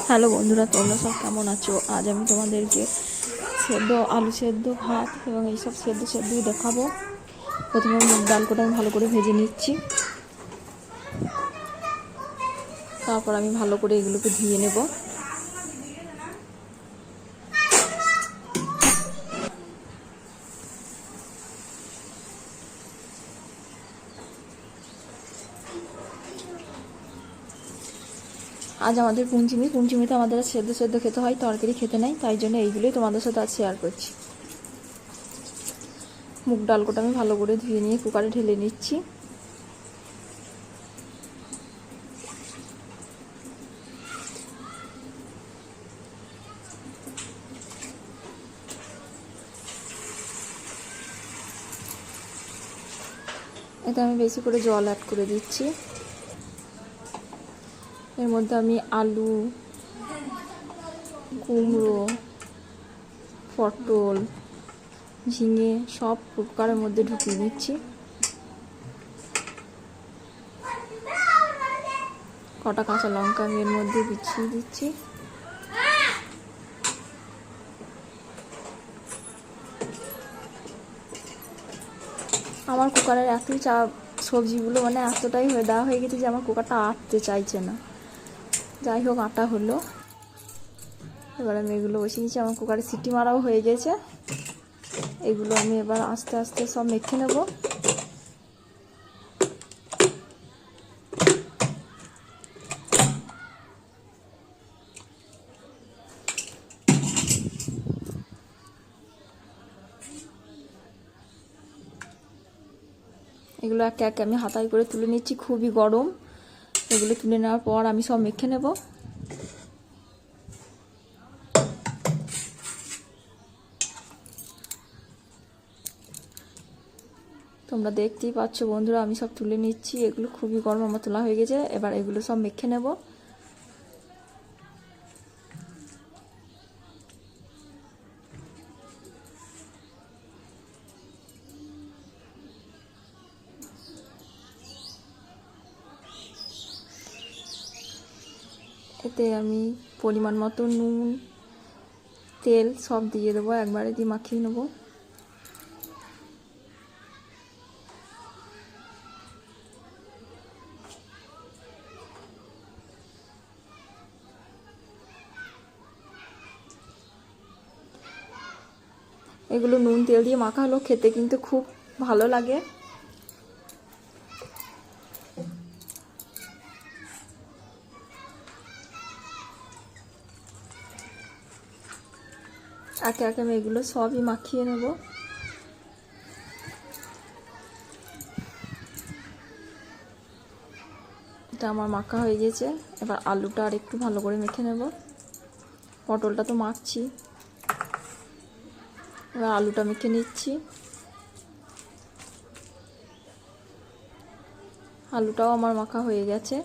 Hello বন্ধুরা, তোমরা সব কেমন আছো? আজ আমি তোমাদেরকে সেদ্ধ আলু সেদ্ধ, ভাত এবং এইসব সেদ্ধই দেখাবো। প্রথমে মুগ ডালটা আমি ভালো করে ভেজে নিচ্ছি। তারপর আমি ভালো করে এগুলোকে ধুয়ে নেব। আজ আমাদের পুঞ্চিমিতে আমাদের সেদ্ধ খেতে হয়, তরকারি খেতে নেই, তাই জন্য এইগুলোই তোমাদের সাথে আজ শেয়ার করছি। মুগ ডালটা আমি ভালো করে ধুয়ে নিয়ে কুকারে ঢেলে নিচ্ছি। এতে আমি বেশি করে জল অ্যাড করে দিচ্ছি। এর মধ্যে আমি আলু, কুমড়ো, পটল, ঝিঙে সব কুকারের মধ্যে ঢুকিয়ে দিচ্ছি। কটা কাঁচা লঙ্কা আমি এর মধ্যে বিছিয়ে দিচ্ছি। আমার কুকারের এতই সবজিগুলো এতটাই হয়ে দেওয়া হয়ে গেছে যে আমার কুকারটা আটতে চাইছে না। যাই হোক, আটা হলো। এবার আমি এগুলো বসিয়ে দিচ্ছি। আমার কুকারে সিটি মারাও হয়ে গেছে। এগুলো আমি এবার আস্তে আস্তে সব মেখে নেব। এগুলো একে একে আমি হাতায় করে তুলে নিচ্ছি, খুবই গরম। এগুলো তুলে নেওয়ার পর আমি সব মেখে নেব। তোমরা দেখতেই পাচ্ছ বন্ধুরা, আমি সব তুলে নিচ্ছি। এগুলো খুবই গরম, আমার তোলা হয়ে গেছে। এবার এগুলো সব মেখে নেব। এতে আমি পরিমাণ মতো নুন, তেল সব দিয়ে দেবো, একবারে দিয়ে মাখিয়ে নেব। এগুলো নুন তেল দিয়ে মাখা হলো, খেতে কিন্তু খুব ভালো লাগে। একে একে আমি এগুলো সবই মাখিয়ে নেব। এটা আমার মাখা হয়ে গেছে। এবার আলুটা আর একটু ভালো করে মেখে নেব। পটলটা তো মাখছি, এবার আলুটা মেখে নিচ্ছি। আলুটাও আমার মাখা হয়ে গেছে।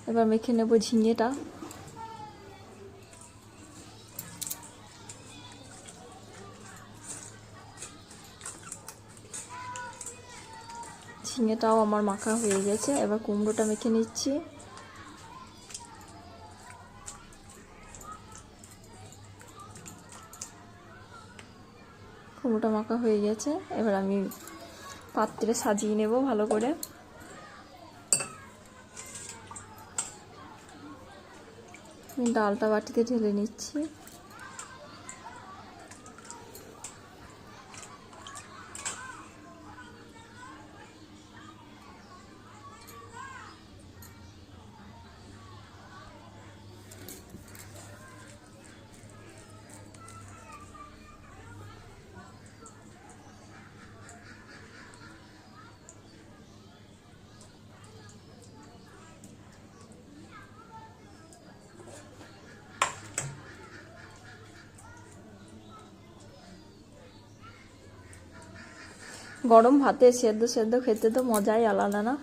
এবার মেখে নেব ঝিঙেটা। ঝিঙেটাও আমার মাখা হয়ে গেছে। এবার কুমড়োটা মেখে নিচ্ছি। কুমড়োটা মাখা হয়ে গেছে। এবার আমি পাত্রে সাজিয়ে নেব ভালো করে। আমি ডালটা বাটিতে ঢেলে নিচ্ছি। গরম ভাতে সেদ্ধ খেতে তো মজাই আলাদা না।